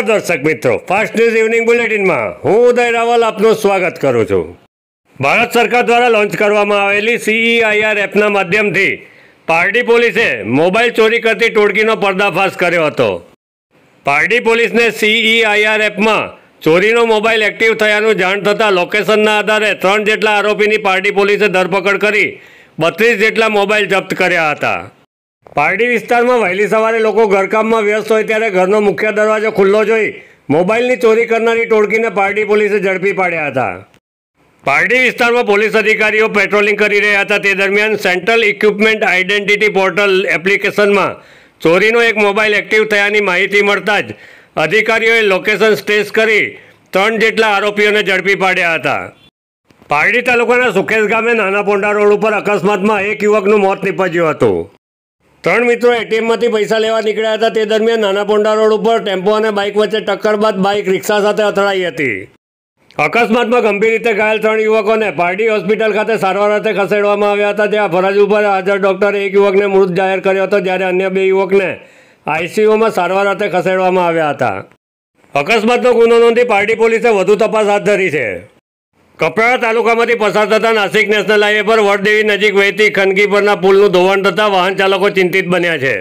નમસ્કાર દર્શક મિત્રો, ફાસ્ટ ન્યૂઝ ઇવનિંગ બુલેટિનમાં હું ઉદય રાવલ આપનું સ્વાગત કરું છું। ભારત સરકાર દ્વારા લોન્ચ કરવામાં આવેલી CEIR એપના માધ્યમથી પારડી પોલીસે મોબાઈલ ચોરી કરતી ટોળકીનો પર્દાફાશ કર્યો હતો। પારડી પોલીસને CEIR એપમાં ચોરીનો મોબાઈલ એક્ટિવ થયાનું જાણ થતાં લોકેશનના આધારે 3 જેટલા આરોપીની પારડી પોલીસે ધરપકડ કરી 32 જેટલા મોબાઈલ જપ્ત કર્યા હતા। પારડી વિસ્તારમાં વહેલી સવારે લોકો ઘરકામમાં વ્યસ્ત હોય ત્યારે ઘરનો મુખ્ય દરવાજો ખુલ્લો જોઈ મોબાઈલની ચોરી કરનારી ટોળકીને પારડી પોલીસે ઝડપી પાડ્યા હતા। પારડી વિસ્તારમાં પોલીસ અધિકારીઓ પેટ્રોલિંગ કરી રહ્યા હતા તે દરમિયાન સેન્ટ્રલ ઇક્વિપમેન્ટ આઇડેન્ટિટી પોર્ટલ એપ્લિકેશનમાં ચોરીનો એક મોબાઈલ એક્ટિવ થયાની માહિતી મળતા જ અધિકારીઓએ લોકેશન સ્ટેસ કરી 3 જેટલા આરોપીઓને ઝડપી પાડ્યા હતા। પારડી તાલુકાના સુખેશ ગામે નાના પોંડા રોડ ઉપર અકસ્માતમાં એક યુવકનું મોત નીપજ્યું હતું। 3 મિત્રો એટીએમમાંથી પૈસા લેવા નીકળ્યા હતા તે દરમિયાન નાના પોંડા રોડ ઉપર ટેમ્પો અને બાઇક વચ્ચે ટક્કર બાદ બાઇક રિક્ષા સાથે અથડાઈ હતી। અકસ્માતમાં ગંભીર રીતે ઘાયલ 3 યુવકોને પારડી હોસ્પિટલ ખાતે સારવાર અર્થે ખસેડવામાં આવ્યા હતા, જ્યાં ફરજ ઉપર હાજર ડોક્ટરે એક યુવકને મૃત જાહેર કર્યો હતો, જ્યારે અન્ય 2 યુવકને ICUમાં સારવાર અર્થે ખસેડવામાં આવ્યા હતા। અકસ્માતનો ગુનો નોંધી પારડી પોલીસે વધુ તપાસ હાથ ધરી છે। કપરાડા તાલુકામાંથી પસાર થતા નાસિક નેશનલ હાઈવે પર વડદેવી નજીક વહેતી ખંડકી પરના પુલનું ધોવાણ થતાં વાહન ચાલકો ચિંતિત બન્યા છે।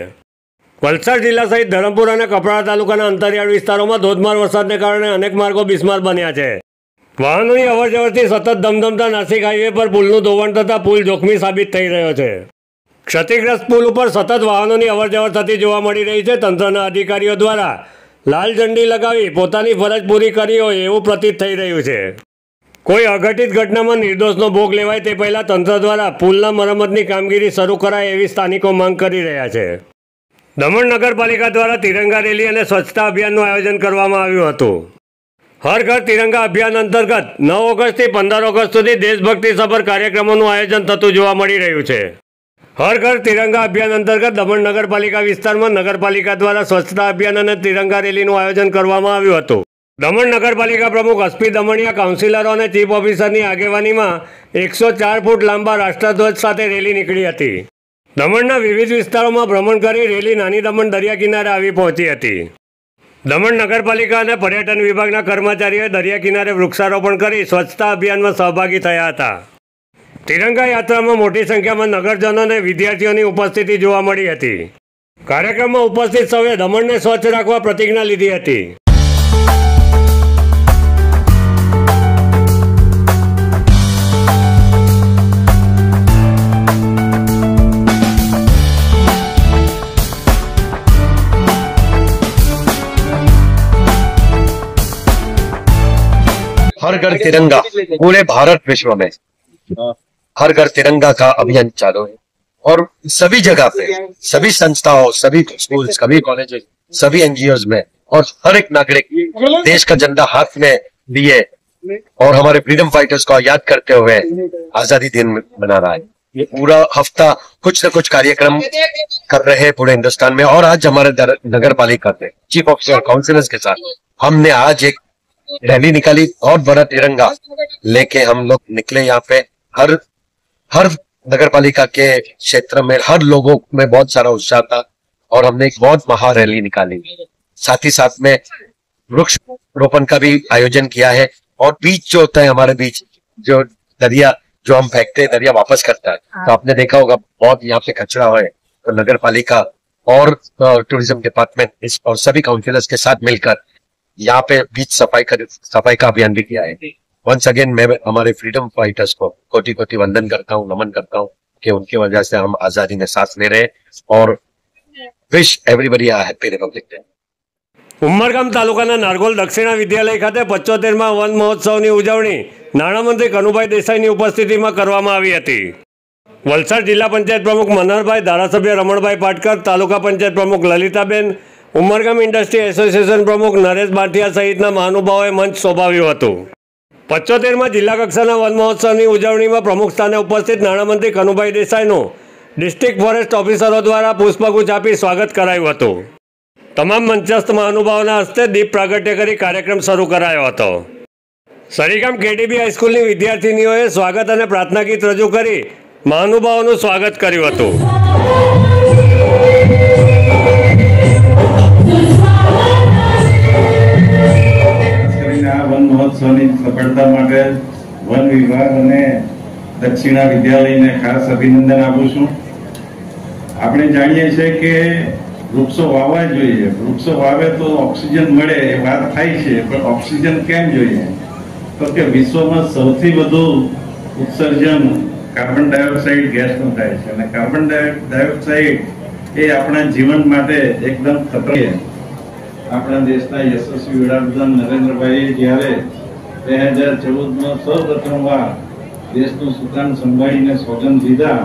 વલસાડ જિલ્લા સહિત ધરમપુર અને કપરાડા તાલુકાના અંતરિયાળ વિસ્તારોમાં ધોધમાર વરસાદને કારણે અનેક માર્ગો બિસ્માર બન્યા છે। વાહનોની અવરજવરથી સતત ધમધમતા નાસિક હાઈવે પર પુલનું ધોવાણ થતાં પુલ જોખમી સાબિત થઈ રહ્યો છે। ક્ષતિગ્રસ્ત પુલ ઉપર સતત વાહનોની અવરજવર થતી જોવા મળી રહી છે। તંત્રના અધિકારીઓ દ્વારા લાલ ઝંડી લગાવી પોતાની ફરજ પૂરી કરી હોય એવું પ્રતીત થઈ રહ્યું છે। કોઈ અઘટિત ઘટનામાં નિર્દોષનો ભોગ લેવાય તે પહેલાં તંત્ર દ્વારા પુલના મરમ્મતની કામગીરી શરૂ કરાય એવી સ્થાનિકો માંગ કરી રહ્યા છે। દમણ નગરપાલિકા દ્વારા તિરંગા રેલી અને સ્વચ્છતા અભિયાનનું આયોજન કરવામાં આવ્યું હતું। હર ઘર તિરંગા અભિયાન અંતર્ગત 9 ઓગસ્ટથી 15 ઓગસ્ટ સુધી દેશભક્તિસભર કાર્યક્રમોનું આયોજન થતું જોવા મળી રહ્યું છે। હર ઘર તિરંગા અભિયાન અંતર્ગત દમણ નગરપાલિકા વિસ્તારમાં નગરપાલિકા દ્વારા સ્વચ્છતા અભિયાન અને તિરંગા રેલીનું આયોજન કરવામાં આવ્યું હતું। દમણ નગરપાલિકા પ્રમુખ અસ્પી દમણિયા, કાઉન્સિલરો અને ચીફ ઓફિસરની આગેવાનીમાં 104 ફૂટ લાંબા રાષ્ટ્રધ્વજ સાથે રેલી નીકળી હતી। દમણના વિવિધ વિસ્તારોમાં ભ્રમણ કરી રેલી નાની દમણ દરિયા કિનારે આવી પહોંચી હતી। દમણ નગરપાલિકા અને પર્યટન વિભાગના કર્મચારીઓએ દરિયા કિનારે વૃક્ષારોપણ કરી સ્વચ્છતા અભિયાનમાં સહભાગી થયા હતા। તિરંગા યાત્રામાં મોટી સંખ્યામાં નગરજનો અને વિદ્યાર્થીઓની ઉપસ્થિતિ જોવા મળી હતી। કાર્યક્રમમાં ઉપસ્થિત સૌએ દમણને સ્વચ્છ રાખવા પ્રતિજ્ઞા લીધી હતી। हर घर तिरंगा पूरे भारत विश्व में हर घर तिरंगा का अभियान चालू है और सभी जगह पे सभी संस्थाओं, सभी स्कूल्स, सभी कॉलेजेस, सभी NGOs में और हर एक नागरिक देश का झंडा हाथ में लिए और हमारे फ्रीडम फाइटर्स को याद करते हुए आजादी दिन मना रहा है। ये पूरा हफ्ता कुछ न कुछ कार्यक्रम कर रहे हैं पूरे हिंदुस्तान में और आज हमारे नगर पालिका के चीफ ऑफिसर काउंसिलर्स के साथ हमने आज एक रैली निकाली। बहुत बड़ा तिरंगा लेके हम लोग निकले। यहाँ पे हर नगर पालिका के क्षेत्र में हर लोगों में बहुत सारा उत्साह था और हमने एक बहुत महा रैली निकाली। साथ ही साथ में वृक्ष रोपण का भी आयोजन किया है और बीच जो होता है हमारे बीच जो दरिया जो हम फेंकते हैं दरिया वापस करता है, तो आपने देखा होगा बहुत यहाँ पे कचरा है, तो नगर पालिका और टूरिज्म डिपार्टमेंट और सभी काउंसिलर्स के साथ मिलकर यहाँ पे बीच सफाई का अभियान भी किया है। वंस अगेन मैं हमारे फ्रीडम फाइटर्स को कोटि कोटि वंदन करता हूँ, नमन करता हूँ कि उनकी वजह से हम आजादी में सांस ले रहे हैं और wish everybody a happy Republic day. Umargam તાલુકાના નારગોલ દક્ષિણા વિદ્યાલય ખાતે 75મા વન મહોત્સવની ઉજવણી નાણામંત્રી કનુભાઈ દેસાઈની ઉપસ્થિતિમાં કરવામાં આવી હતી। વલસાડ જિલ્લા પંચાયત પ્રમુખ મનહરભાઈ, ધારાસભ્ય રમણભાઈ પાટકર, તાલુકા પંચાયત પ્રમુખ લલિતાબેન, ઉમરગામ ઇન્ડસ્ટ્રી એસોસિએશન પ્રમુખ નરેશ બાઠિયા સહિતના મહાનુભાવોએ મંચ શોભાવ્યું હતું। 75મા જિલ્લા કક્ષાના વન મહોત્સવની ઉજવણીમાં પ્રમુખ સ્થાને ઉપસ્થિત નાણામંત્રી કનુભાઈ દેસાઈનું ડિસ્ટ્રિક્ટ ફોરેસ્ટ ઓફિસરો દ્વારા પુષ્પગુચ્છ આપી સ્વાગત કરાયું હતું। તમામ મંચસ્થ મહાનુભાવોના હસ્તે દીપ પ્રાગટ્ય કરી કાર્યક્રમ શરૂ કરાયો હતો। સરીગામ KDB હાઈસ્કૂલની વિદ્યાર્થીનીઓએ સ્વાગત અને પ્રાર્થના ગીત રજૂ કરી મહાનુભાવોનું સ્વાગત કર્યું હતું। મહોત્સવની સફળતા માટે વન વિભાગ અને દક્ષિણા વિદ્યાલયને ખાસ અભિનંદન આપું છું. આપણે જાણીએ છીએ કે વૃક્ષો વાવવા જોઈએ. વૃક્ષો વાવે તો ઓક્સિજન મળે એ વાત થાય છે, પણ ઓક્સિજન કેમ જોઈએ? તો કે વિશ્વમાં સૌથી વધુ ઉત્સર્જન કાર્બન ડાયોક્સાઇડ ગેસનું થાય છે, અને કાર્બન ડાયોક્સાઇડ એ આપણા જીવન માટે એકદમ ખતરો છે. આપણા દેશના યશસ્વી વડાપ્રધાન નરેન્દ્રભાઈએ જ્યારે 2014માં સૌપ્રથમવાર દેશનું સુકાન સંભાળીને સોગંદ લીધા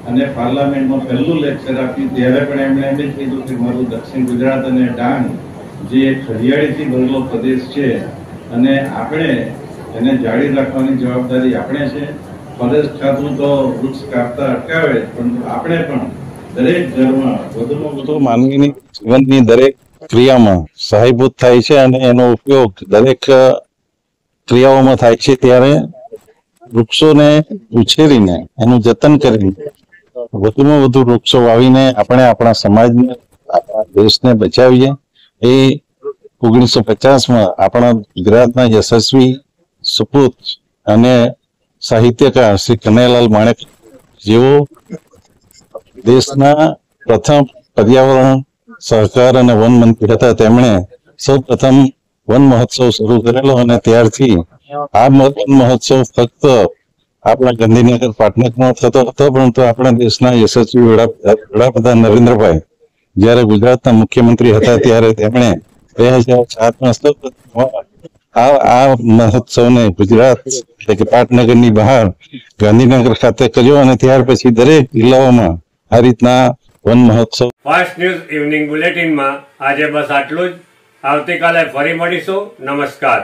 અને પાર્લામેન્ટમાં પહેલું લેક્ચર આપ્યું, ત્યારે પણ એમણે એમ જ કીધું કે મારું દક્ષિણ ગુજરાત અને ડાંગ જે એક હરિયાળીથી ભરેલો પ્રદેશ છે અને આપણે એને જાળવી રાખવાની જવાબદારી આપણે છે. ફોરેસ્ટ ખાતું તો વૃક્ષ કાપતા અટકાવે, પરંતુ આપણે પણ દરેક ઘરમાં વધુમાં વધુ માનવીની જીવનની દરેક ક્રિયામાં સહાયભૂત થાય છે અને એનો ઉપયોગ દરેક ક્રિયાઓમાં થાય છે. ત્યારે વૃક્ષોને ઉછેરીને એનું જતન કરીને વધુમાં વધુ વૃક્ષો વાવીને આપણે આપણા સમાજને, આપણા દેશને બચાવીએ. એ 1950માં આપણા ગુજરાતના યશસ્વી સપૂત અને સાહિત્યકાર શ્રી કનૈયાલાલ માણેક જેઓ દેશના પ્રથમ પર્યાવરણ, સહકાર અને વન મંત્રી હતા. તેમણે સૌ પ્રથમ વન મહોત્સવ શરૂ કરેલો અને ત્યારથી આ વન મહોત્સવ ફક્ત આપણા ગાંધીનગર પાટનગરમાં થતો હતો, પરંતુ આપણા દેશના યશસ્વી વડાપ્રધાન નરેન્દ્રભાઈ જ્યારે ગુજરાતના મુખ્યમંત્રી હતા ત્યારે તેમણે 2007માં આ મહોત્સવને ગુજરાત એટલે કે પાટનગરની બહાર ગાંધીનગર ખાતે કર્યો અને ત્યાર પછી દરેક જિલ્લાઓમાં આ રીતના વન મહોત્સવ. ફાસ્ટ ન્યૂઝ ઇવનિંગ બુલેટિનમાં આજે બસ આટલું જ. આવતીકાલે ફરી મળીશું. નમસ્કાર.